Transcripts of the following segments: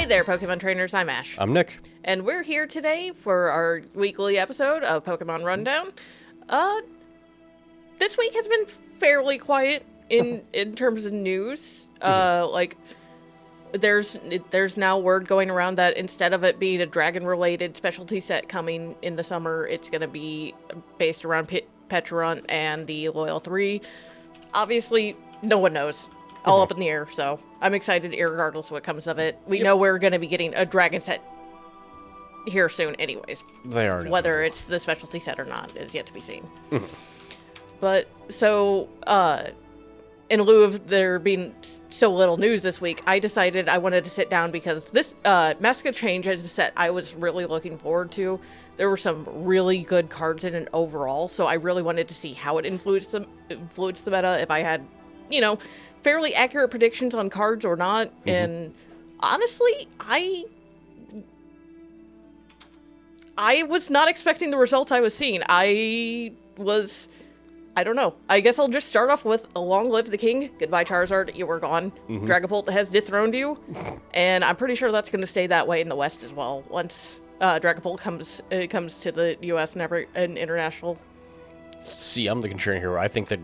Hey there, Pokemon trainers. I'm Ash. I'm Nick. And we're here today for our weekly episode of Pokemon Rundown. This week has been fairly quiet in terms of news. Like, there's now word going around that instead of it being a dragon-related specialty set coming in the summer, it's going to be based around Pecharunt and the Loyal 3. Obviously, no one knows. All up in the air, so I'm excited irregardless of what comes of it. We know we're going to be getting a dragon set here soon anyways. They are. Whether it's the specialty set or not is yet to be seen. But, so, in lieu of there being so little news this week, I decided I wanted to sit down because this Mask of Change is a set I was really looking forward to. There were some really good cards in it overall, so I really wanted to see how it influenced the meta, if I had, fairly accurate predictions on cards or not. And honestly, I was not expecting the results I was seeing. I don't know. I guess I'll just start off with Long Live the King. Goodbye, Charizard. You were gone. Dragapult has dethroned you. And I'm pretty sure that's going to stay that way in the West as well. Once Dragapult comes to the U.S. and international. See, I'm the contrarian here. I think that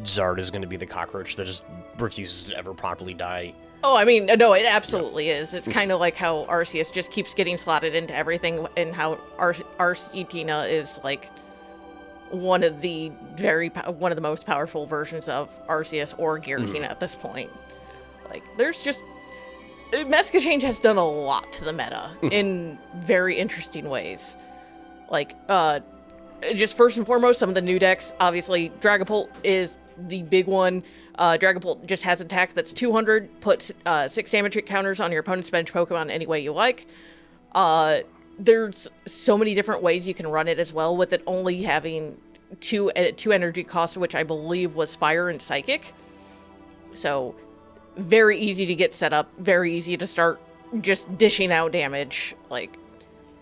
Zard is going to be the cockroach that just refuses to ever properly die. Oh, I mean, no, it absolutely is. It's kind of like how Arceus just keeps getting slotted into everything, and how Arcetina is like one of the most powerful versions of Arceus or Giratina at this point. Like, there's just Mask of Change has done a lot to the meta in very interesting ways. Like, just first and foremost, some of the new decks. Obviously, Dragapult is the big one. Dragapult just has an attack that's 200, puts 6 damage hit counters on your opponent's bench Pokemon any way you like. There's so many different ways you can run it as well, with it only having two energy cost, which I believe was Fire and Psychic. So, very easy to get set up, very easy to start just dishing out damage. Like,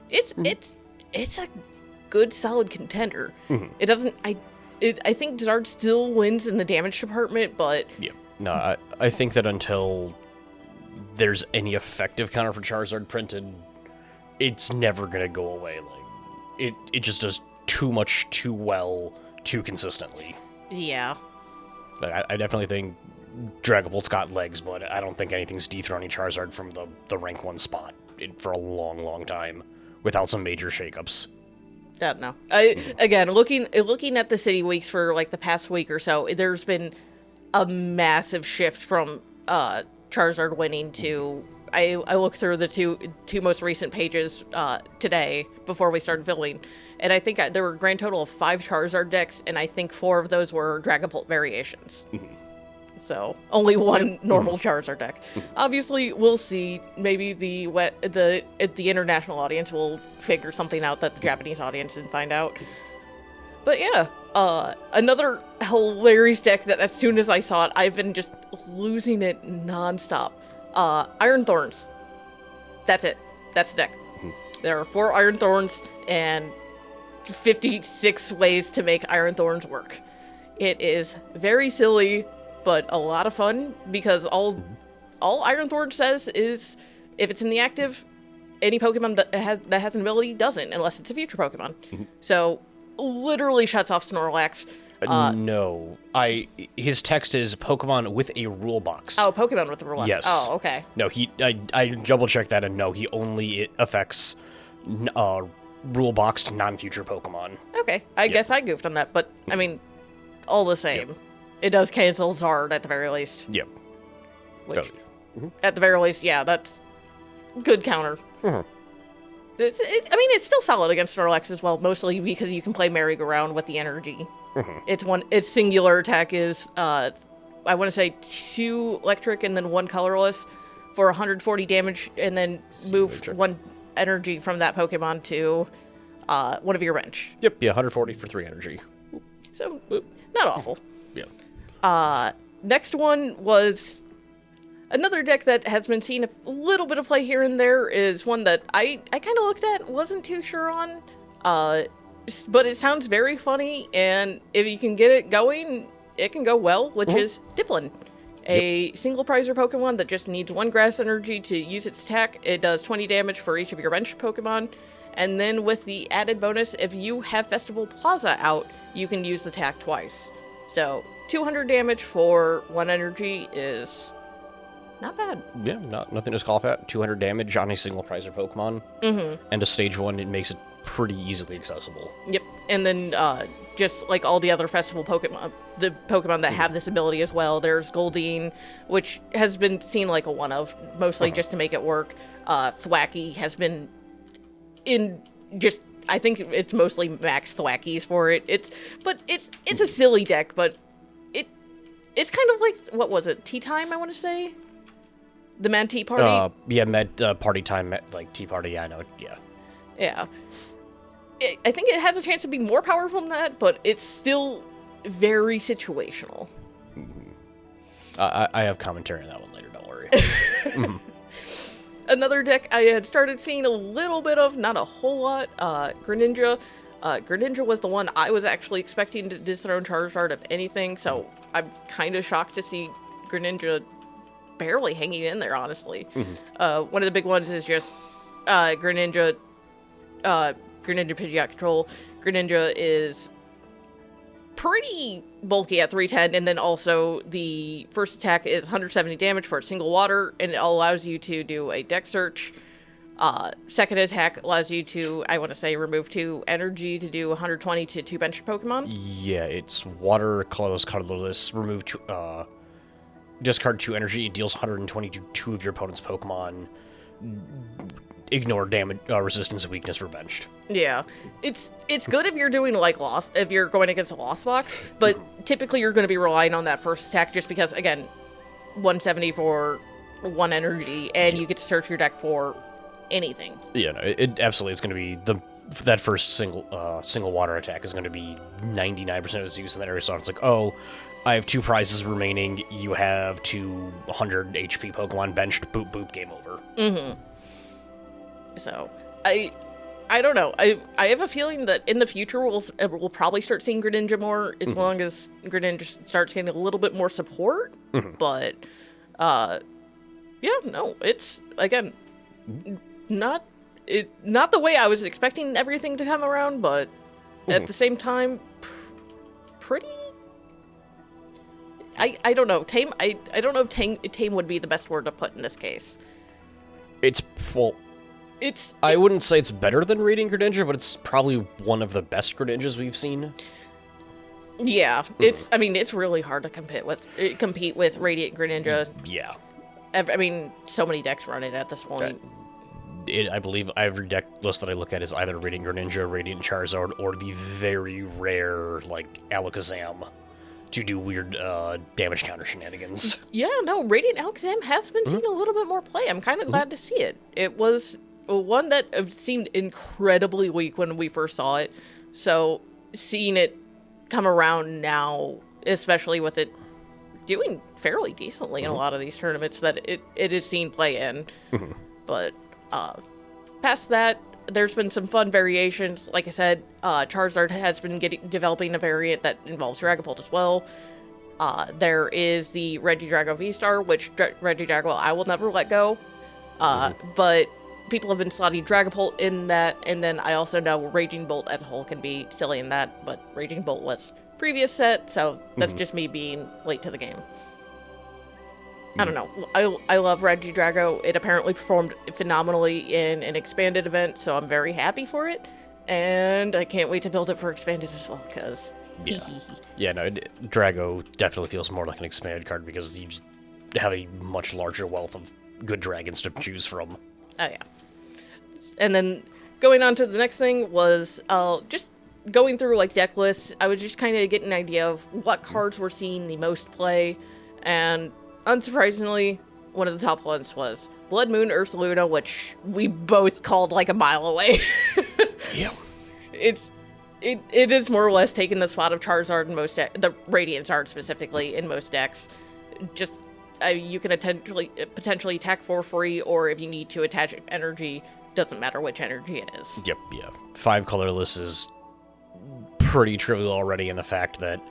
it's a good, solid contender. It doesn't... I think Zard still wins in the damage department, but... Yeah. No, I think that until there's any effective counter for Charizard printed, it's never going to go away. Like, it just does too much, too well, too consistently. Yeah. Like, I definitely think Dragapult's got legs, but I don't think anything's dethroning Charizard from the rank 1 spot for a long, long time without some major shakeups. I don't know. Again, looking at the city weeks for like the past week or so, there's been a massive shift from Charizard winning to... I looked through the two most recent pages today before we started filming, and I think there were a grand total of 5 Charizard decks, and I think 4 of those were Dragapult variations. So, only one normal Charizard deck. Obviously, we'll see. Maybe the international audience will figure something out that the Japanese audience didn't find out. But yeah, another hilarious deck that as soon as I saw it, I've been just losing it nonstop. Iron Thorns. That's it. That's the deck. There are 4 Iron Thorns and 56 ways to make Iron Thorns work. It is very silly, but a lot of fun, because all Iron Thorn says is, if it's in the active, any Pokemon that has an ability doesn't, unless it's a future Pokemon. So, literally shuts off Snorlax. No. His text is Pokemon with a rule box. Oh, Pokemon with a rule box. Yes. Oh, okay. No, I double-checked that, and no, it affects rule boxed non-future Pokemon. Okay, I guess I goofed on that, but, I mean, all the same. Yep. It does cancel Zard at the very least. Yep. Which, at the very least, yeah, that's good counter. It's still solid against Snorlax as well, mostly because you can play Merry-Go-Round with the energy. Its singular attack is, I want to say 2 electric and then 1 colorless for 140 damage, and then move 1 energy from that Pokemon to one of your bench. Yep, yeah, 140 for 3 energy. So, not awful. Yeah. Next one was another deck that has been seeing a little bit of play here and there, is one that I kind of looked at, wasn't too sure on, but it sounds very funny, and if you can get it going, it can go well, which is Dipplin. A single prizer Pokemon that just needs 1 grass energy to use its attack. It does 20 damage for each of your bench Pokemon. And then with the added bonus, if you have Festival Plaza out, you can use the attack twice. So 200 damage for 1 energy is not bad. Yeah, nothing to scoff at. 200 damage on a single prizer Pokemon. And a stage 1, it makes it pretty easily accessible. Yep. And then just like all the other festival Pokemon, the Pokemon that have this ability as well, there's Goldeen, which has been seen like a one-of, mostly just to make it work. Thwacky has been in just, I think it's mostly max Thwackies for it. It's a silly deck, but it's kind of like, what was it, Tea Time, I want to say? The Mad Tea Party? Party Time, like Tea Party, yeah, I know, yeah. Yeah. I think it has a chance to be more powerful than that, but it's still very situational. I have commentary on that one later, don't worry. Another deck I had started seeing a little bit of, not a whole lot, Greninja. Greninja was the one I was actually expecting to dethrone Charizard of anything, so I'm kind of shocked to see Greninja barely hanging in there, honestly. One of the big ones is just Greninja Pidgeot Control. Greninja is pretty bulky at 310, and then also the first attack is 170 damage for a single water, and it allows you to do a deck search. Second attack allows you to, I want to say, remove 2 energy to do 120 to 2 bench Pokemon. Yeah, it's water, colorless, remove 2, discard 2 energy, it deals 120 to 2 of your opponent's Pokemon. Ignore damage, resistance and weakness for benched. Yeah, it's good if you're doing like if you're going against a Lost Box, but typically you're going to be relying on that first attack just because, again, 170 for 1 energy, and you get to search your deck for anything. Yeah, no, it absolutely, it's going to be that first single water attack is going to be 99% of its use in that area. So it's like, oh, I have 2 prizes remaining. You have 200 HP Pokemon benched. Boop boop, game over. So, I don't know. I have a feeling that in the future we'll probably start seeing Greninja more as long as Greninja starts getting a little bit more support. But, yeah, no, it's, again, not the way I was expecting everything to come around, but at the same time, pretty... I don't know. Tame, I don't know if tame would be the best word to put in this case. I wouldn't say it's better than Radiant Greninja, but it's probably one of the best Greninjas we've seen. Yeah, it's really hard to compete with Radiant Greninja. Yeah. I mean, so many decks run it at this point. I believe every deck list that I look at is either Radiant Greninja, Radiant Charizard, or the very rare, like, Alakazam to do weird damage counter shenanigans. Yeah, no, Radiant Alakazam has been seeing a little bit more play. I'm kind of glad to see it. It was one that seemed incredibly weak when we first saw it, so seeing it come around now, especially with it doing fairly decently in a lot of these tournaments that it is seen play in. But past that, there's been some fun variations. Like I said, Charizard has been developing a variant that involves Dragapult as well. There is the Regidrago V-Star, which Regidrago I will never let go. But people have been slotting Dragapult in that, and then I also know Raging Bolt as a whole can be silly in that, but Raging Bolt was previous set, so that's just me being late to the game. I don't know. I love Regidrago. It apparently performed phenomenally in an expanded event, so I'm very happy for it. And I can't wait to build it for expanded as well, because... Yeah, no, Drago definitely feels more like an expanded card because you just have a much larger wealth of good dragons to choose from. Oh, yeah. And then going on to the next thing was just going through like deck lists. I was just kind of getting an idea of what cards were seeing the most play, and unsurprisingly, one of the top ones was Blood Moon Ursaluna, which we both called like a mile away. Yep. It is more or less taking the spot of Charizard in most the Radiant Zard specifically in most decks. Just you can potentially attack for free, or if you need to attach energy, doesn't matter which energy it is. Yep, yeah. 5 colorless is pretty trivial already in the fact that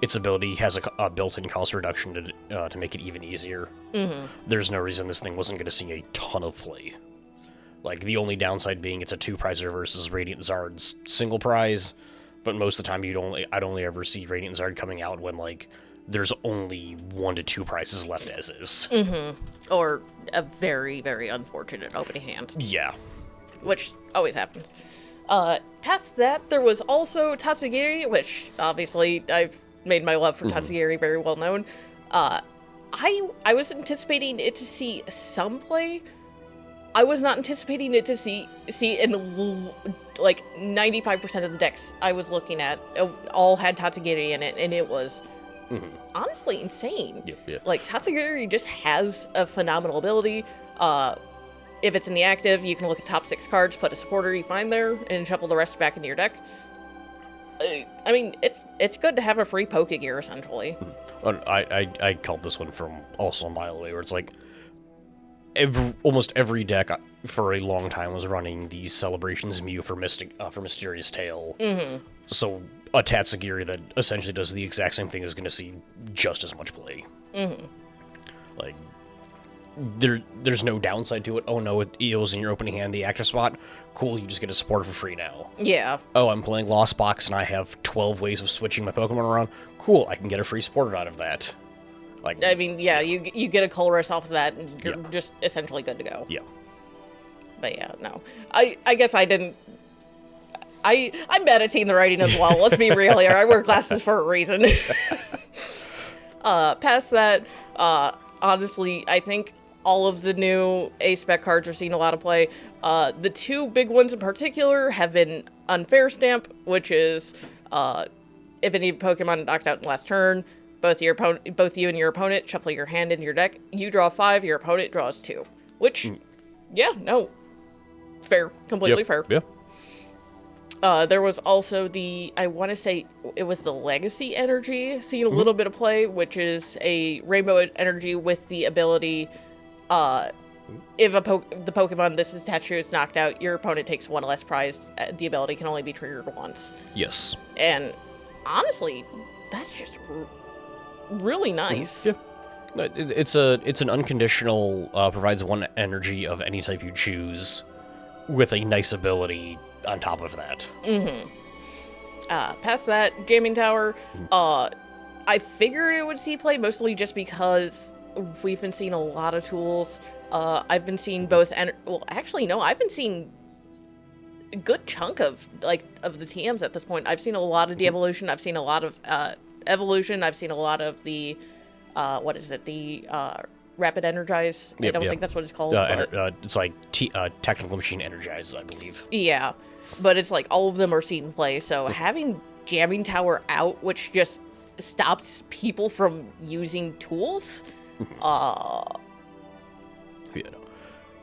its ability has a built-in cost reduction to make it even easier. There's no reason this thing wasn't going to see a ton of play. Like, the only downside being it's a 2-prizer versus Radiant Zard's single prize, but most of the time I'd only ever see Radiant Zard coming out when, like, there's only 1 to 2 prizes left as is. Or a very, very unfortunate opening hand. Yeah. Which always happens. Past that, there was also Tatsugiri, which obviously I've made my love for Tatsugiri very well known. I was anticipating it to see some play. I was not anticipating it to see in like 95% of the decks I was looking at all had Tatsugiri in it, and it was honestly insane. Yep. Like, Tatsugiri just has a phenomenal ability. If it's in the active, you can look at top 6 cards, put a supporter you find there, and shuffle the rest back into your deck. I mean, it's good to have a free Pokegear, essentially. I called this one from also a mile away, where it's like, almost every deck for a long time was running the Celebrations Mew for Mysterious Tail. So a Tatsugiri that essentially does the exact same thing is going to see just as much play. Like, there's no downside to it. Oh no, it EOs in your opening hand, the active spot. Cool, you just get a supporter for free now. Yeah. Oh, I'm playing Lost Box and I have 12 ways of switching my Pokemon around. Cool, I can get a free supporter out of that. Like, I mean, yeah, you get a Colress off of that, and you're just essentially good to go. Yeah. But yeah, no. I guess I didn't... I'm bad at seeing the writing as well. Let's be real here. I wear glasses for a reason. Past that, honestly, I think all of the new A-Spec cards are seeing a lot of play. The 2 big ones in particular have been Unfair Stamp, which is if any Pokemon knocked out in last turn, both you and your opponent shuffle your hand in your deck. You draw 5, your opponent draws 2. Which, yeah, no, fair, completely fair. Yeah. There was also I want to say it was the Legacy Energy, seeing a little bit of play, which is a Rainbow Energy with the ability, if the Pokemon this is attached to is knocked out, your opponent takes 1 less prize. The ability can only be triggered once. Yes. And honestly, that's just really nice. Yeah. It's an unconditional, provides 1 energy of any type you choose with a nice ability on top of that. Past that, Jamming Tower, I figured it would see play mostly just because we've been seeing a lot of tools. I've been seeing both, I've been seeing a good chunk of the TMs at this point. I've seen a lot of de-evolution, I've seen a lot of evolution, I've seen a lot of the Rapid Energize. I don't think that's what it's called. It's like Technical Machine Energize, I believe. Yeah, but it's like all of them are seen play, so having Jamming Tower out, which just stops people from using tools,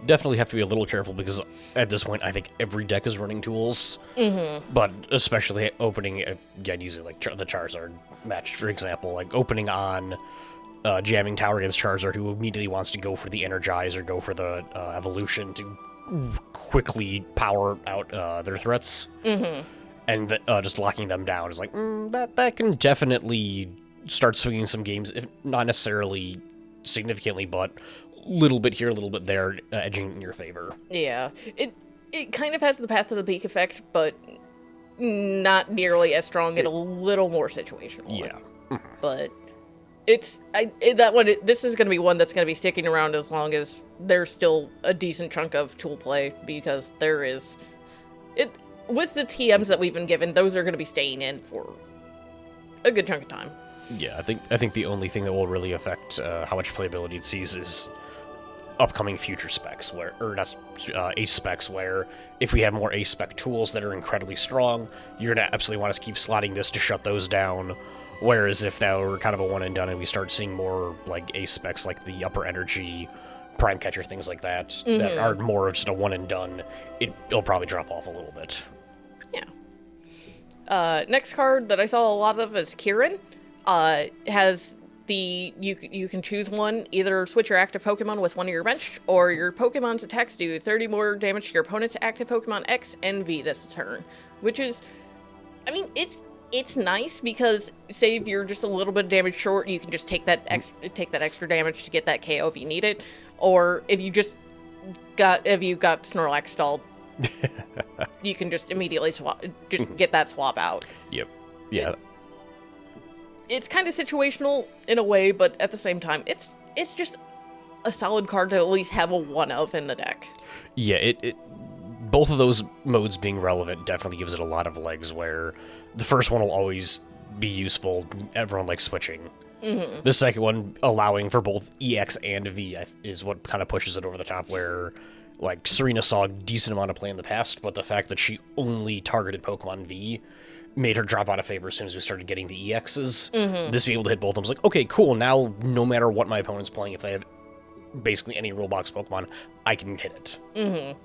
definitely have to be a little careful, because at this point I think every deck is running tools. But especially opening, again, using like the Charizard match, for example, like opening on Jamming Tower against Charizard, who immediately wants to go for the Energize or go for the Evolution to quickly power out their threats, and just locking them down is like, that can definitely start swinging some games, if not necessarily significantly, but a little bit here, a little bit there, edging in your favor. Yeah, it kind of has the Path of the Peak effect, but not nearly as strong and a little more situational. Yeah. But this is going to be one that's going to be sticking around as long as there's still a decent chunk of tool play, because there is with the TMs that we've been given, those are going to be staying in for a good chunk of time. Yeah, I think the only thing that will really affect how much playability it sees is upcoming future specs, ace specs, where if we have more ace spec tools that are incredibly strong, you're going to absolutely want to keep slotting this to shut those down. Whereas if that were kind of a one and done and we start seeing more like ace specs like the Upper Energy, Prime Catcher, things like that, that are more of just a one and done, it'll probably drop off a little bit. Yeah. Next card that I saw a lot of is Kieran. Has you can choose one, either switch your active Pokemon with one of your bench, or your Pokemon's attacks do 30 more damage to your opponent's active Pokemon X and V this turn. Which is, I mean, It's nice because say if you're just a little bit of damage short, you can just take that extra damage to get that KO if you need it, or if you got Snorlax stalled, you can just immediately get that swap out. Yep. Yeah. It's kind of situational in a way, but at the same time, it's just a solid card to at least have a one of in the deck. Yeah, it both of those modes being relevant definitely gives it a lot of legs, where the first one will always be useful. Everyone likes switching. Mm-hmm. The second one, allowing for both EX and V, is what kind of pushes it over the top, where, like, Serena saw a decent amount of play in the past, but the fact that she only targeted Pokemon V made her drop out of favor as soon as we started getting the EXs. Mm-hmm. This being able to hit both of them was like, okay, cool, now no matter what my opponent's playing, if they have basically any rule box Pokemon, I can hit it. Mm-hmm.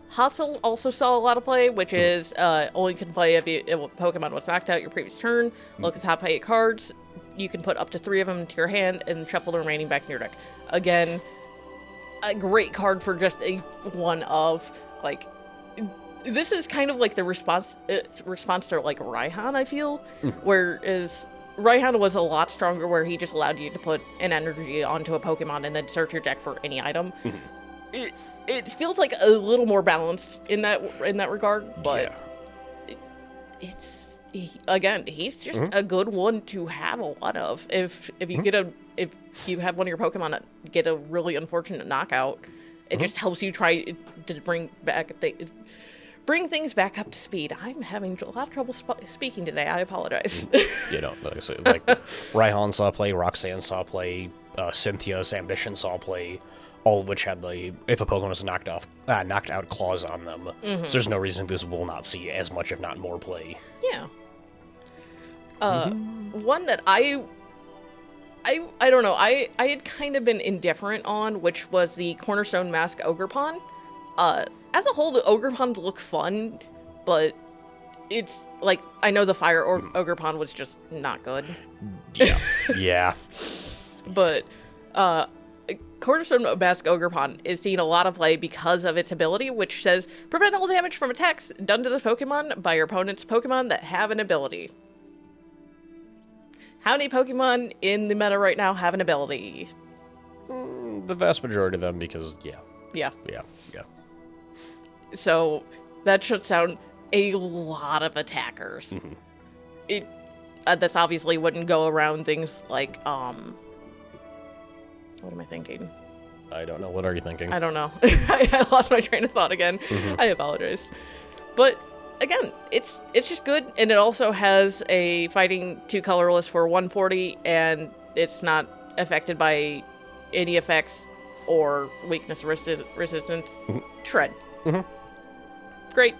Hustle also saw a lot of play, which is only can play if Pokemon was knocked out your previous turn. Look at top 8 cards. You can put up to 3 of them into your hand and shuffle the remaining back in your deck. Again, a great card for just a one of, like, this is kind of like the response to, like, Raihan, I feel. Whereas Raihan was a lot stronger, where he just allowed you to put an energy onto a Pokemon and then search your deck for any item. It feels like a little more balanced in that regard, but he's just a good one to have a lot of. If you have one of your Pokemon get a really unfortunate knockout, it just helps you try to bring things back up to speed. I'm having a lot of trouble speaking today. I apologize. Like I said, like Raihan saw play, Roxanne saw play, Cynthia's Ambition saw play, all of which had if a Pokemon was knocked out claws on them. So there's no reason this will not see as much, if not more, play. Yeah. One that I don't know, I had kind of been indifferent on, which was the Cornerstone Mask Ogerpon. As a whole, the Ogerpons look fun, but it's like, I know the Fire Ogerpon was just not good. Yeah. But Cornerstone Mask Ogerpon is seeing a lot of play because of its ability, which says, prevent all damage from attacks done to this Pokemon by your opponent's Pokemon that have an ability. How many Pokemon in the meta right now have an ability? The vast majority of them, because, yeah. So, that should sound a lot of attackers. This obviously wouldn't go around things like, what am I thinking? I don't know. What are you thinking? I don't know. I lost my train of thought again. I apologize. But again, it's just good, and it also has a fighting 2 colorless for 140, and it's not affected by any effects or weakness resistance. Shred. Great.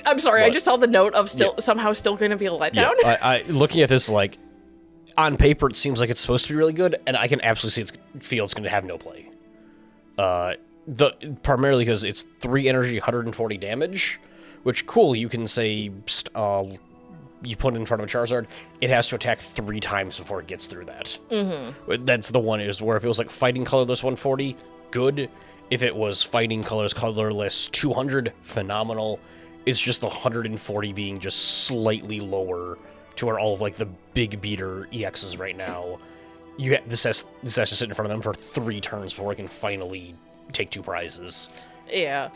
I'm sorry. What? I just saw the note of somehow still going to be a letdown. I looking at this, like, on paper, it seems like it's supposed to be really good, and I can absolutely feel it's going to have no play. Primarily because it's 3 energy, 140 damage, which, cool, you can say, you put it in front of a Charizard, it has to attack 3 times before it gets through that. That's the one, is where if it was like fighting colorless 140, good. If it was fighting colorless 200, phenomenal. It's just the 140 being just slightly lower to where all of, like, the big beater EXs right now, this has to sit in front of them for 3 turns before it can finally take 2 prizes. Yeah.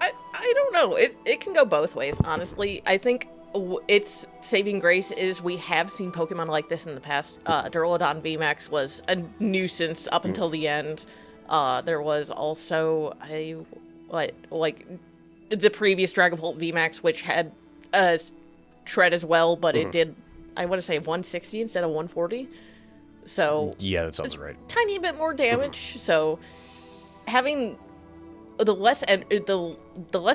I don't know. It can go both ways, honestly. I think its saving grace is we have seen Pokemon like this in the past. Duraludon VMAX was a nuisance up until the end. There was also the previous Dragapult VMAX, which had Shred as well, but it did, I want to say, 160 instead of 140. So yeah, that sounds right. Tiny bit more damage. So having the less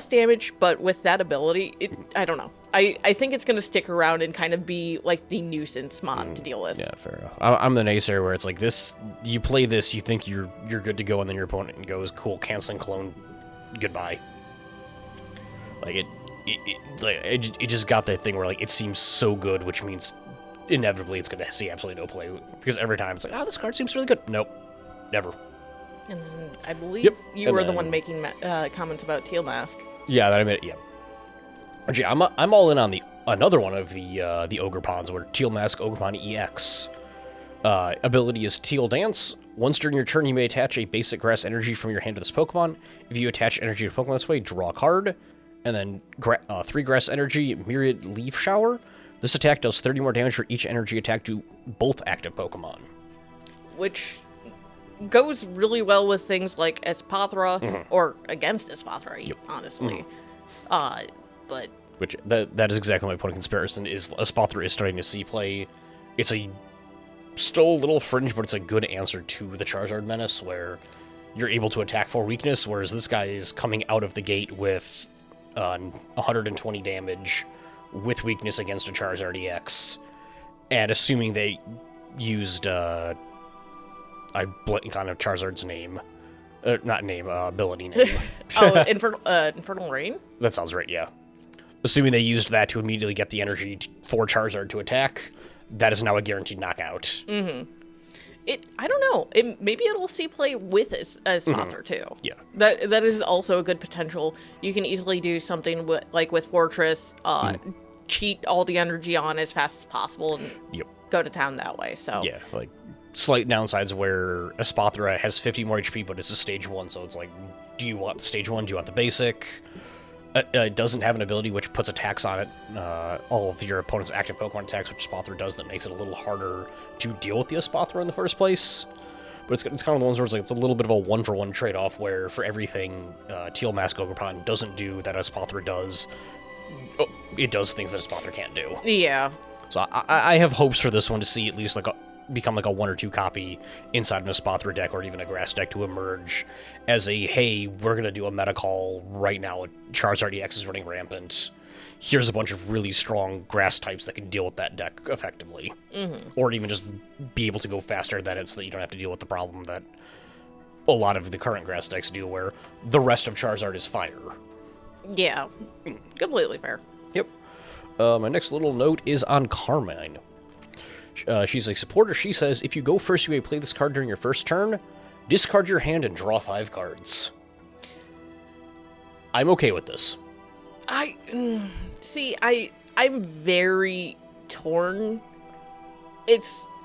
damage, but with that ability, I don't know. I think it's going to stick around and kind of be like the nuisance mod to deal with. Yeah, fair enough. I'm the naysayer where it's like this. You play this, you think you're good to go, and then your opponent goes, "Cool, canceling clone, goodbye." Like it just got that thing where, like, it seems so good, which means inevitably it's going to see absolutely no play, because every time it's like, this card seems really good. Nope, never. And then I believe you were the one making comments about Teal Mask. Yeah, that I meant. Yeah. Actually, I'm all in on another one of the Ogre Pawns, where Teal Mask Ogre EX. Ability is Teal Dance. Once during your turn, you may attach a basic grass energy from your hand to this Pokemon. If you attach energy to Pokemon this way, draw a card. And then 3 grass energy, Myriad Leaf Shower. This attack does 30 more damage for each energy attack to both active Pokemon. Which goes really well with things like Espathra, or against Espathra, honestly. But which that is exactly my point of comparison. Is Espathra is starting to see play. It's still a little fringe, but it's a good answer to the Charizard menace, where you're able to attack for weakness, whereas this guy is coming out of the gate with 120 damage with weakness against a Charizard EX, and assuming they used I blank on Charizard's name, ability name. Infernal Rain? That sounds right, yeah. Assuming they used that to immediately get the energy for Charizard to attack, that is now a guaranteed knockout. I don't know. Maybe it'll see play with Espathra too. Yeah. That is also a good potential. You can easily do something with Fortress, cheat all the energy on as fast as possible and go to town that way. So yeah, like slight downsides where Espathra has 50 more HP, but it's a stage 1, so it's like, do you want the stage 1? Do you want the basic? It doesn't have an ability which puts attacks on it, all of your opponent's active Pokemon attacks, which Espathra does, that makes it a little harder to deal with the Espathra in the first place. But it's kind of the ones where it's a little bit of a 1-for-1 trade-off, where for everything Teal Mask Ogerpon doesn't do that Espathra does, it does things that Espathra can't do. Yeah. So I have hopes for this one to see at least become like a 1 or 2 copy inside an Espathra deck, or even a grass deck, to emerge as a, hey, we're going to do a meta call right now. Charizard EX is running rampant. Here's a bunch of really strong grass types that can deal with that deck effectively. Or even just be able to go faster than it so that you don't have to deal with the problem that a lot of the current grass decks do, where the rest of Charizard is fire. Yeah. Completely fair. Yep. My next little note is on Carmine. She's a supporter. She says, if you go first, you may play this card during your first turn. Discard your hand and draw 5 cards. I'm okay with this. I'm very torn.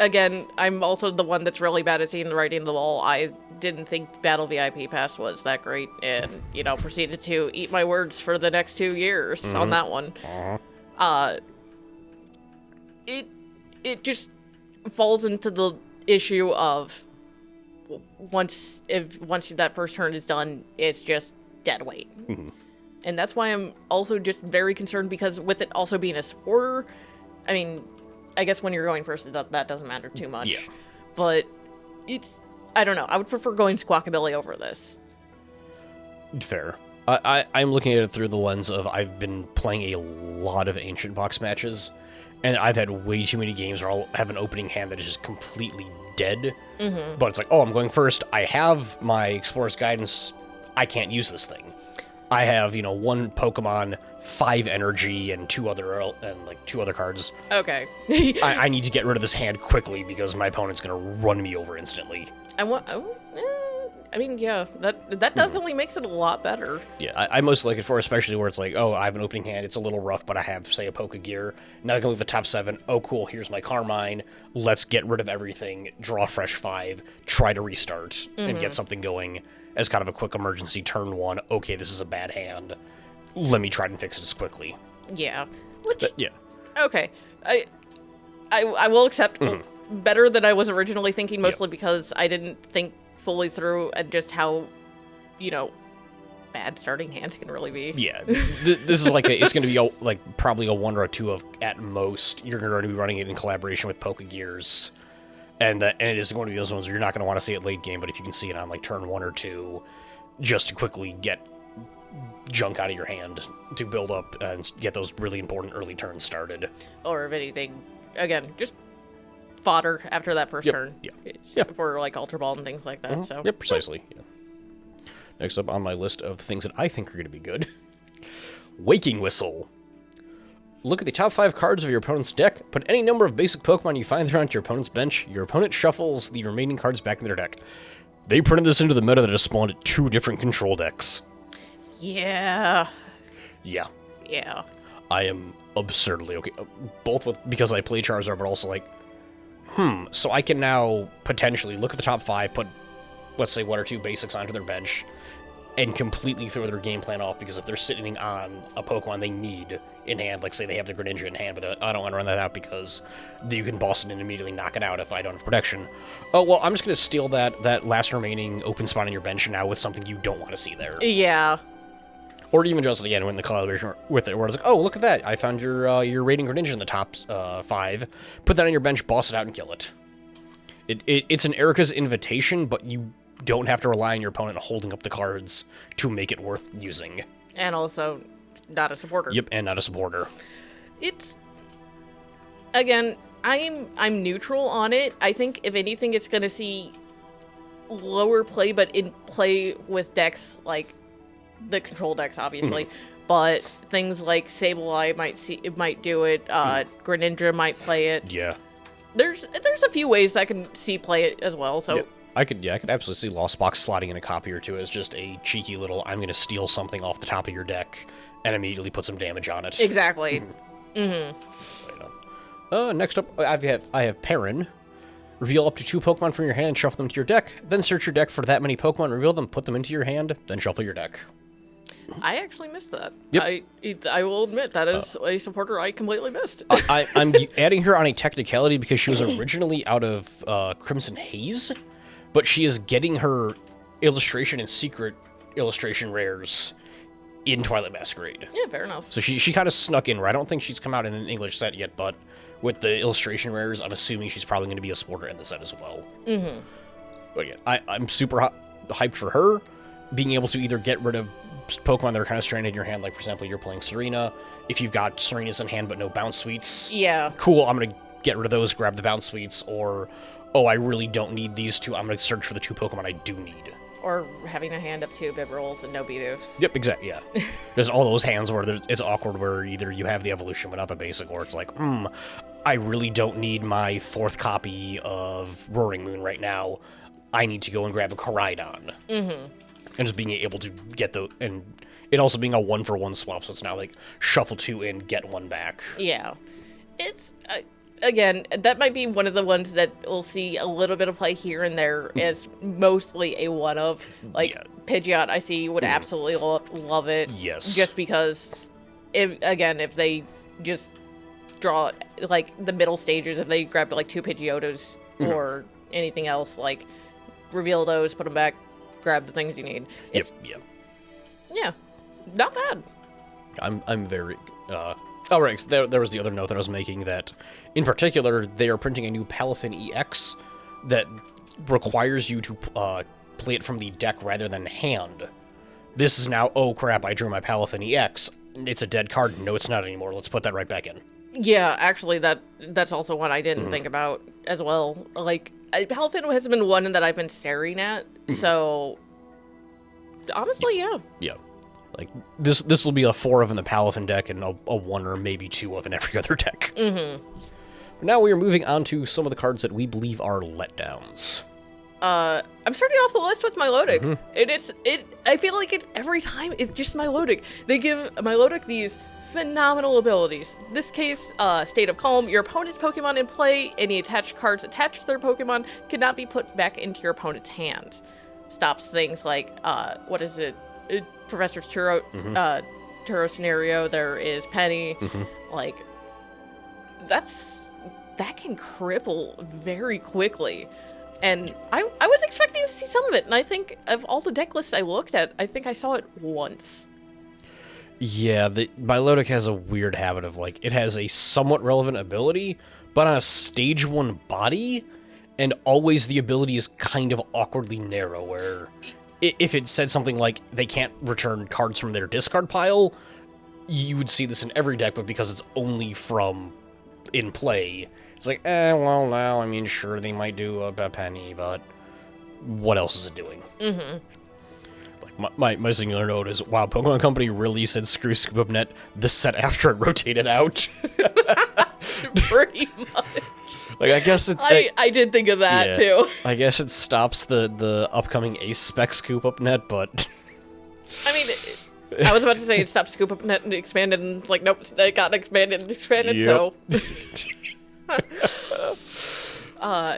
I'm also the one that's really bad at seeing the writing on the wall. I didn't think Battle VIP Pass was that great, and, proceeded to eat my words for the next 2 years on that one. It just falls into the issue of once that first turn is done, it's just dead weight. And that's why I'm also just very concerned, because with it also being a supporter, I mean, I guess when you're going first, that doesn't matter too much. Yeah. But I don't know. I would prefer going Squawkabilly over this. Fair. I'm looking at it through the lens of, I've been playing a lot of Ancient Box matches, and I've had way too many games where I'll have an opening hand that is just completely dead. But it's like, oh, I'm going first. I have my Explorer's Guidance. I can't use this thing. I have, 1 Pokemon, 5 energy, and 2 other cards. Okay. I need to get rid of this hand quickly because my opponent's gonna run me over instantly. Yeah, that definitely makes it a lot better. Yeah, I most like it for, especially where it's like, oh, I have an opening hand, it's a little rough, but I have, say, a Pokegear. Now I can look at the top 7. Oh, cool, here's my Carmine. Let's get rid of everything, draw a fresh 5, try to restart, and get something going as kind of a quick emergency turn 1. Okay, this is a bad hand. Let me try and fix it as quickly. Yeah. Yeah. Okay. I will accept better than I was originally thinking, mostly because I didn't think fully through and just how, bad starting hands can really be. Yeah. This is like it's going to be probably a 1 or a 2 of, at most, you're going to be running it in collaboration with Pokegears. And it is going to be those ones where you're not going to want to see it late game, but if you can see it on turn 1 or 2, just to quickly get junk out of your hand to build up and get those really important early turns started. Or if anything, again, just fodder after that first turn. Yeah. For Ultra Ball and things like that. So. Yep, precisely. Yeah. Next up on my list of things that I think are going to be good. Waking Whistle. Look at the top 5 cards of your opponent's deck. Put any number of basic Pokemon you find there onto your opponent's bench. Your opponent shuffles the remaining cards back in their deck. They printed this into the meta that has spawned 2 different control decks. Yeah. Yeah. Yeah. I am absurdly okay. Both because I play Charizard, but also like, so I can now potentially look at the top 5, put, let's say, 1 or 2 basics onto their bench, and completely throw their game plan off, because if they're sitting on a Pokemon they need in hand, like say they have the Greninja in hand, but I don't want to run that out because you can boss it and immediately knock it out if I don't have protection. Oh, well, I'm just going to steal that last remaining open spot on your bench now with something you don't want to see there. Yeah. Or even just, again, when the collaboration with it, where it's like, oh, look at that, I found your rating Greninja in the top 5, put that on your bench, boss it out, and kill it. It's an Erica's invitation, but you don't have to rely on your opponent holding up the cards to make it worth using. And also, not a supporter. Yep, and not a supporter. It's... Again, I'm neutral on it. I think, if anything, it's going to see lower play, but in play with decks, like the control decks, obviously. But things like Sableye might do it. Greninja might play it. Yeah. There's a few ways that can see play it as well, so... Yeah. I could absolutely see Lost Box slotting in a copy or two as just a cheeky little, I'm going to steal something off the top of your deck and immediately put some damage on it. Exactly. Next up, I have Perrin. Reveal up to 2 Pokemon from your hand and shuffle them to your deck. Then search your deck for that many Pokemon, reveal them, put them into your hand, then shuffle your deck. I actually missed that. Yep. I will admit, that is a supporter I completely missed. I'm adding her on a technicality because she was originally out of Crimson Haze, but she is getting her illustration and secret illustration rares in Twilight Masquerade. Yeah, fair enough. So she kind of snuck in, where I don't think she's come out in an English set yet, but with the illustration rares, I'm assuming she's probably going to be a supporter in the set as well. But yeah, I'm super hyped for her, being able to either get rid of Pokemon that are kind of stranded in your hand, like, for example, you're playing Serena. If you've got Serenas in hand but no Bounce Suites, yeah, cool, I'm going to get rid of those, grab the Bounce Suites, or, oh, I really don't need these 2, I'm going to search for the 2 Pokemon I do need. Or having a hand of 2 Bibarels and no Bidoof. Yep, exactly, yeah. There's all those hands where it's awkward, where either you have the evolution but not the basic, or it's like, I really don't need my 4th copy of Roaring Moon right now. I need to go and grab a Koraidon. And just being able to get and it also being a 1-for-1 swap, so it's now like shuffle 2 in, get 1 back. Yeah. It's... Again, that might be one of the ones that we'll see a little bit of play here and there as mostly a one-of. Like, yeah. Pidgeot, I see, would absolutely love it. Yes. Just because, if they just draw, like, the middle stages, if they grab, like, 2 Pidgeotos or anything else, like, reveal those, put them back, grab the things you need. Yeah. Not bad. I'm very... Oh, right, there was the other note that I was making, that, in particular, they are printing a new Palafin EX that requires you to play it from the deck rather than hand. This is now, oh crap, I drew my Palafin EX. It's a dead card. No, it's not anymore. Let's put that right back in. Yeah, actually, that's also one I didn't think about as well. Like, Palafin has been one that I've been staring at, so... Honestly, yeah. Yeah. Like, this will be a 4 of in the Palafin deck and a 1 or maybe 2 of in every other deck. But now we are moving on to some of the cards that we believe are letdowns. I'm starting off the list with Milotic. I feel like it's every time it's just Milotic. They give Milotic these phenomenal abilities. This case, State of Calm. Your opponent's Pokemon in play, any attached cards attached to their Pokemon cannot be put back into your opponent's hand. Stops things like, what is it? Professor Turo scenario, there is Penny, like, that can cripple very quickly. And I was expecting to see some of it, and I think of all the deck lists I looked at, I think I saw it once. Yeah, Milotic has a weird habit of, like, it has a somewhat relevant ability, but on a stage 1 body, and always the ability is kind of awkwardly narrow, where... If it said something like they can't return cards from their discard pile, you would see this in every deck, but because it's only from in play, it's like, well, now, I mean, sure, they might do a Penny, but what else is it doing? Like, my singular note is, wow, Pokemon Company really said screw Scoop Up Net the set after it rotated out. Pretty much. Like, I guess it's... I did think of that, too. I guess it stops the upcoming Ace Spec Scoop Up Net, but... I mean, I was about to say it stopped scoop up net and expanded, and it's like, nope, it got expanded and expanded, so.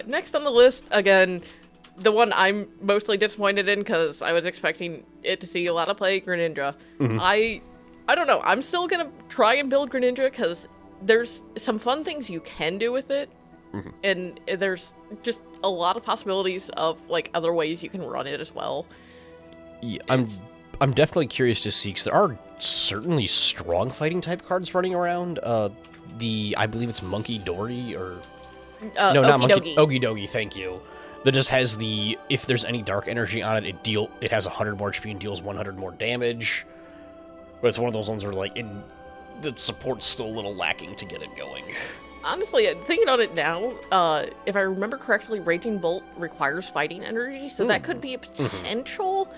Next on the list, again, the one I'm mostly disappointed in because I was expecting it to see a lot of play, Greninja. I don't know. I'm still going to try and build Greninja because there's some fun things you can do with it. And there's just a lot of possibilities of, like, other ways you can run it as well. Yeah, I'm definitely curious to see, because there are certainly strong fighting type cards running around. I believe it's Monkey Dory, or... no, not Monkey... Okie Thank you. That just has if there's any dark energy on it, it has 100 more HP and deals 100 more damage. But it's one of those ones where, like, the support's still a little lacking to get it going. Honestly, thinking on it now, if I remember correctly, Raging Bolt requires fighting energy, so that could be a potential.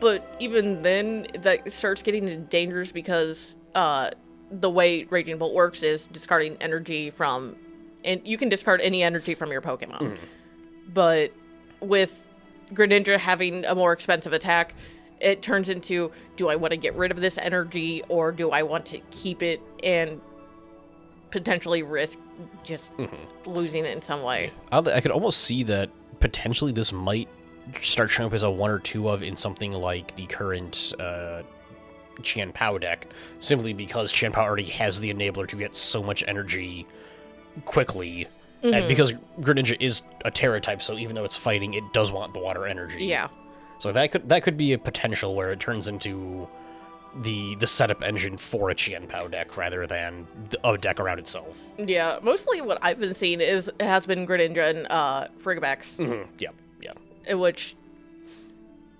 But even then, that starts getting into dangers because the way Raging Bolt works is discarding energy from... And you can discard any energy from your Pokemon. But with Greninja having a more expensive attack, it turns into, do I want to get rid of this energy, or do I want to keep it and potentially risk just losing it in some way? I could almost see that potentially this might start showing up as a 1 or 2 of in something like the current Qianpao deck, simply because Qianpao already has the enabler to get so much energy quickly, and because Greninja is a Terra type, so even though it's fighting, it does want the water energy. Yeah. So that could be a potential where it turns into the setup engine for a Qianpao deck rather than a deck around itself. Yeah, mostly what I've been seeing has been Greninja and Frigibax. Yeah. Which,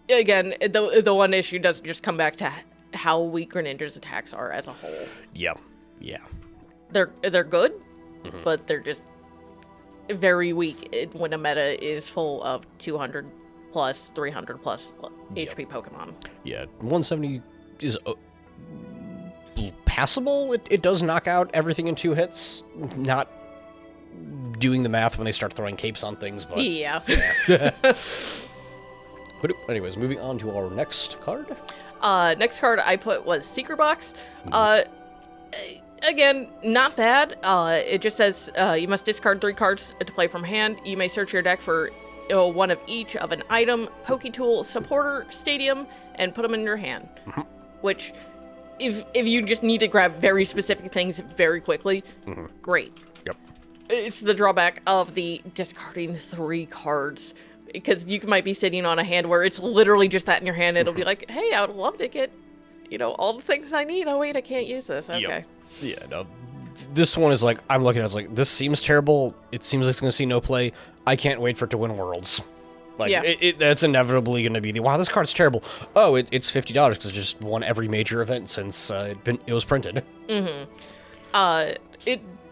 again, the one issue does just come back to how weak Greninja's attacks are as a whole. Yeah. They're good, but they're just very weak when a meta is full of 200 plus, 300 plus HP Pokemon. Yeah, 170 is passable. It does knock out everything in 2 hits. Not doing the math when they start throwing capes on things, but... Yeah. But anyways, moving on to our next card. Next card I put was Secret Box. Again, not bad. It just says you must discard 3 cards to play from hand. You may search your deck for one of each of an item, Poketool, Supporter, Stadium, and put them in your hand. Which, if you just need to grab very specific things very quickly, great. Yep. It's the drawback of the discarding 3 cards. Because you might be sitting on a hand where it's literally just that in your hand. It'll be like, hey, I would love to get, all the things I need. Oh, wait, I can't use this. Okay. Yep. Yeah, no. This one is like, I'm looking at it, it's like, this seems terrible. It seems like it's going to see no play. I can't wait for it to win Worlds. Like, yeah. That's inevitably going to be wow, this card's terrible. Oh, it's $50 because it just won every major event since it was printed.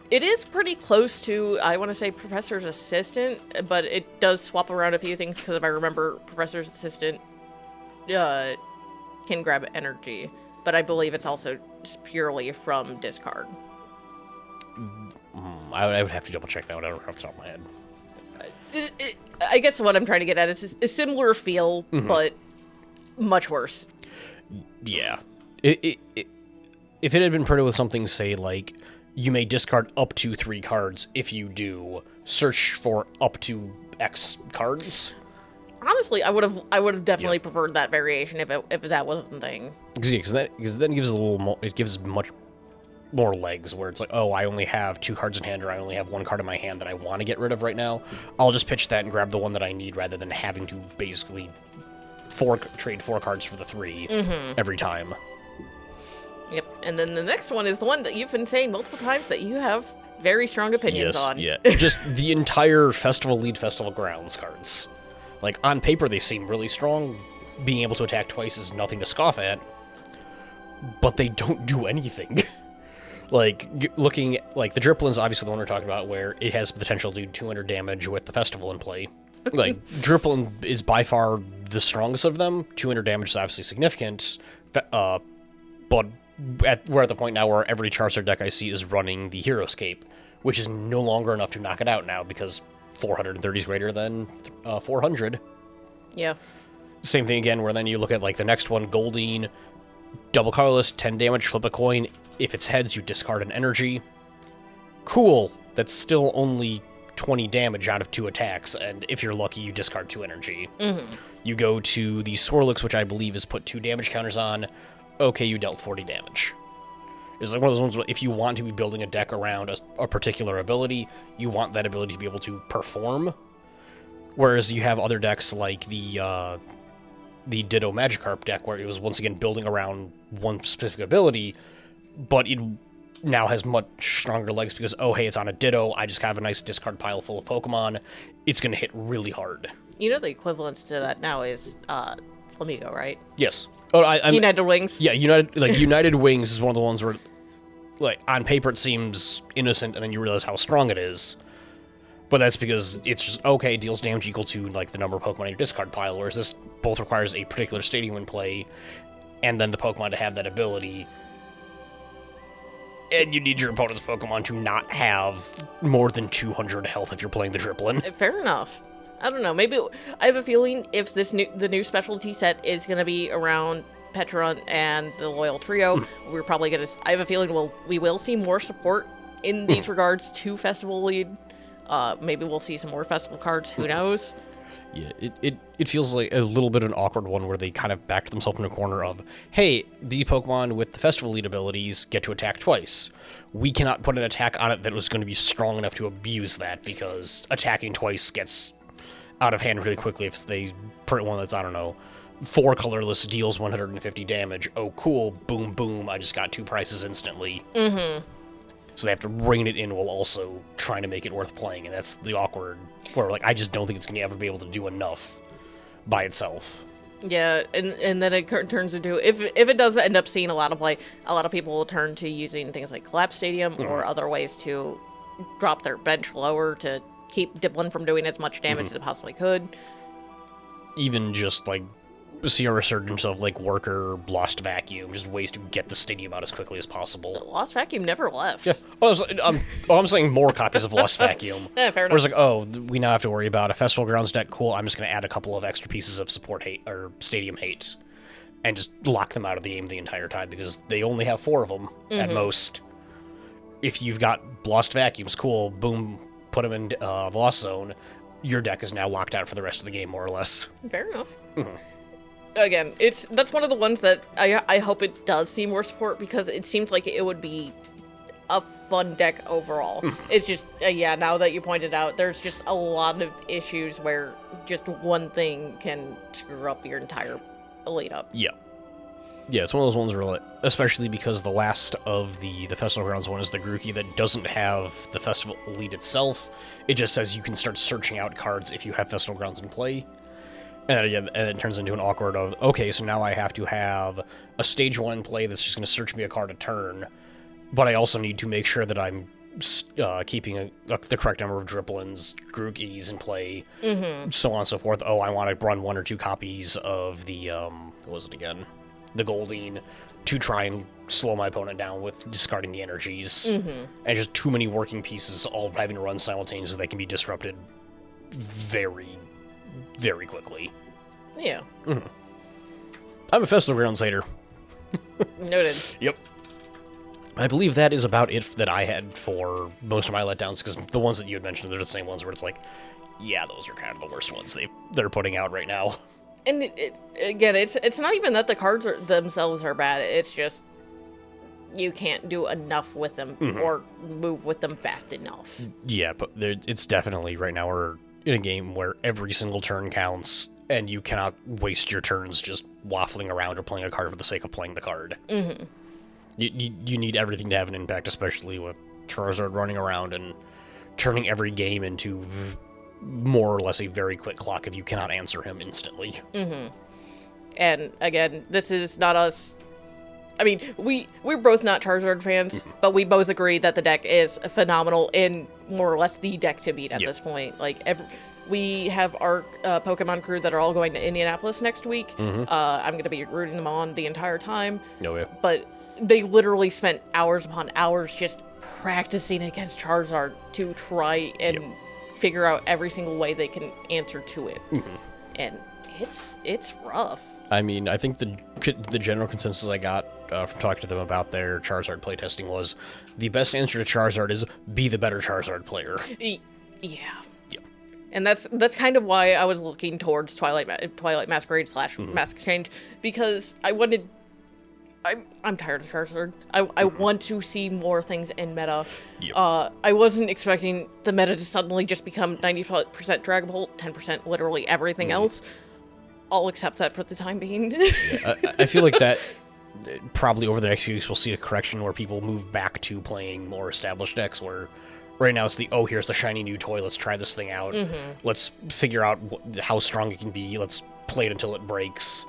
It is pretty close to, I want to say, Professor's Assistant, but it does swap around a few things, because if I remember, Professor's Assistant can grab energy, but I believe it's also just purely from discard. I would have to double check that one out off the top of my head. I guess what I'm trying to get at is a similar feel, but much worse. Yeah. If it had been printed with something, say, like, you may discard up to 3 cards. If you do, search for up to X cards. Honestly, I would have definitely preferred that variation if that wasn't a thing. Because then it gives a little more. It gives much more legs. Where it's like, oh, I only have 2 cards in hand, or I only have 1 card in my hand that I want to get rid of right now. I'll just pitch that and grab the one that I need, rather than having to basically trade 4 cards for the 3 every time. Yep, and then the next one is the one that you've been saying multiple times that you have very strong opinions on. Yeah, just the entire Lead Festival Grounds cards. Like, on paper, they seem really strong. Being able to attack twice is nothing to scoff at. But they don't do anything. Like, looking at, like, the Driplin's obviously the one we're talking about, where it has potential to do 200 damage with the Festival in play. Like, Driplin is by far the strongest of them. 200 damage is obviously significant. But we're at the point now where every Charizard deck I see is running the Heroescape, which is no longer enough to knock it out now, because 430 is greater than 400. Yeah. Same thing again, where then you look at, like, the next one, Goldeen, Double colorless, 10 damage, flip a coin. If it's heads, you discard an energy. Cool. That's still only 20 damage out of 2 attacks, and if you're lucky, you discard 2 energy. You go to the Swirlix, which I believe is put 2 damage counters on. Okay, you dealt 40 damage. It's like one of those ones where if you want to be building a deck around a particular ability, you want that ability to be able to perform. Whereas you have other decks like the Ditto Magikarp deck, where it was once again building around one specific ability, but it now has much stronger legs because, oh, hey, it's on a Ditto, I just have a nice discard pile full of Pokemon, it's going to hit really hard. You know the equivalence to that now is Flamigo, right? Yes. Oh, United Wings. Yeah, United Wings is one of the ones where, like, on paper it seems innocent, and then you realize how strong it is. But that's because it's just, okay, it deals damage equal to, like, the number of Pokemon in your discard pile, whereas this both requires a particular stadium in play, and then the Pokemon to have that ability. And you need your opponent's Pokemon to not have more than 200 health if you're playing the Driplin. Fair enough. I don't know. Maybe I have a feeling if the new specialty set is going to be around Petron and the Loyal Trio, we're probably going to. I have a feeling we will see more support in these regards to Festival Lead. Maybe we'll see some more Festival cards. Who knows? Yeah, it feels like a little bit of an awkward one where they kind of backed themselves in a corner of, hey, the Pokemon with the Festival Lead abilities get to attack twice. We cannot put an attack on it that was going to be strong enough to abuse that, because attacking twice gets out of hand really quickly if they print one that's, I don't know, 4 colorless, deals 150 damage. Oh, cool, boom, boom, I just got 2 prices instantly. So they have to rein it in while also trying to make it worth playing, and that's the awkward, where, like, I just don't think it's going to ever be able to do enough by itself. Yeah, and then it turns into, if it does end up seeing a lot of play, a lot of people will turn to using things like Collapse Stadium or other ways to drop their bench lower to keep Diplin from doing as much damage as it possibly could. Even just, like, see a resurgence of, like, Worker, Lost Vacuum, just ways to get the stadium out as quickly as possible. Lost Vacuum never left. Yeah. I'm saying more copies of Lost Vacuum. Yeah, fair enough. Where it's like, oh, we now have to worry about a Festival Grounds deck. Cool, I'm just going to add a couple of extra pieces of support hate, or stadium hate, and just lock them out of the game the entire time, because they only have 4 of them at most. If you've got Lost Vacuums, cool, boom, put them in the Lost Zone, your deck is now locked out for the rest of the game, more or less. Fair enough. Again, that's one of the ones that I hope it does see more support, because it seems like it would be a fun deck overall. It's just, yeah, now that you pointed out, there's just a lot of issues where just one thing can screw up your entire lead-up. Yeah. Yeah, it's one of those ones where, like, especially because the last of the Festival Grounds one is the Grookey that doesn't have the Festival Lead itself. It just says you can start searching out cards if you have Festival Grounds in play. And then again, and it turns into an awkward of, okay, so now I have to have a stage 1 play that's just going to search me a card a turn, but I also need to make sure that I'm keeping the correct number of Driplins, Grookies in play, so on and so forth. Oh, I want to run 1 or 2 copies of the, what was it again? The Goldeen, to try and slow my opponent down with discarding the energies. And just too many working pieces all having to run simultaneously that can be disrupted very, very quickly. Yeah. I'm a Festival Grounds hater. Noted. Yep. I believe that is about it that I had for most of my letdowns, because the ones that you had mentioned, they're the same ones where it's like, yeah, those are kind of the worst ones they're putting out right now. And again, it's not even that the cards themselves are bad. It's just you can't do enough with them or move with them fast enough. Yeah, but it's definitely right now we're in a game where every single turn counts, and you cannot waste your turns just waffling around or playing a card for the sake of playing the card. You need everything to have an impact, especially with Charizard running around and turning every game into more or less a very quick clock if you cannot answer him instantly. And again, this is not us. I mean, we're both not Charizard fans, but we both agree that the deck is phenomenal and more or less the deck to beat at this point. Like, we have our Pokemon crew that are all going to Indianapolis next week. I'm going to be rooting them on the entire time. No way. But they literally spent hours upon hours just practicing against Charizard to try and figure out every single way they can answer to it. And it's rough. I mean, I think the general consensus I got from talking to them about their Charizard playtesting was the best answer to Charizard is be the better Charizard player. Yeah. Yep. And that's kind of why I was looking towards Twilight Masquerade / Mask Exchange, because I'm tired of Charizard. I want to see more things in meta. Yep. I wasn't expecting the meta to suddenly just become 90% Dragon Ball, 10% literally everything else. I'll accept that for the time being. I feel like that probably over the next few weeks we'll see a correction where people move back to playing more established decks, where right now it's here's the shiny new toy, let's try this thing out. Let's figure out how strong it can be, let's play it until it breaks.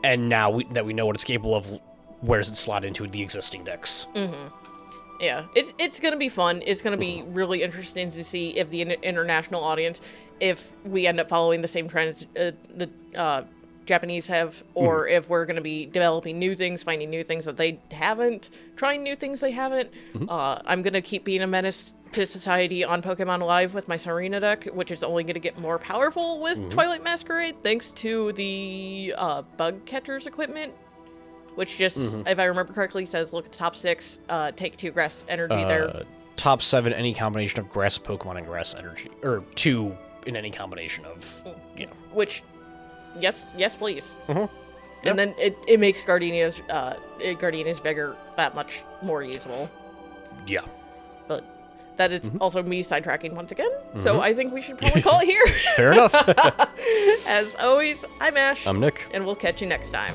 And now that we know what it's capable of, where does it slot into the existing decks? Yeah, it's going to be fun. It's going to be really interesting to see if the international audience, if we end up following the same trends the Japanese have, or if we're going to be developing new things, finding new things that they haven't, trying new things they haven't. I'm going to keep being a menace to society on Pokemon Alive with my Serena deck, which is only going to get more powerful with Twilight Masquerade, thanks to the Bug Catcher's equipment. Which just, if I remember correctly, says look at the top 6, take 2 grass energy there. Top 7, any combination of grass Pokemon and grass energy. Or 2 in any combination of, Which, yes, please. And then it makes Gardenia's Vigor that much more usable. Yeah. But that is also me sidetracking once again, so I think we should probably call it here. Fair enough. As always, I'm Ash. I'm Nick. And we'll catch you next time.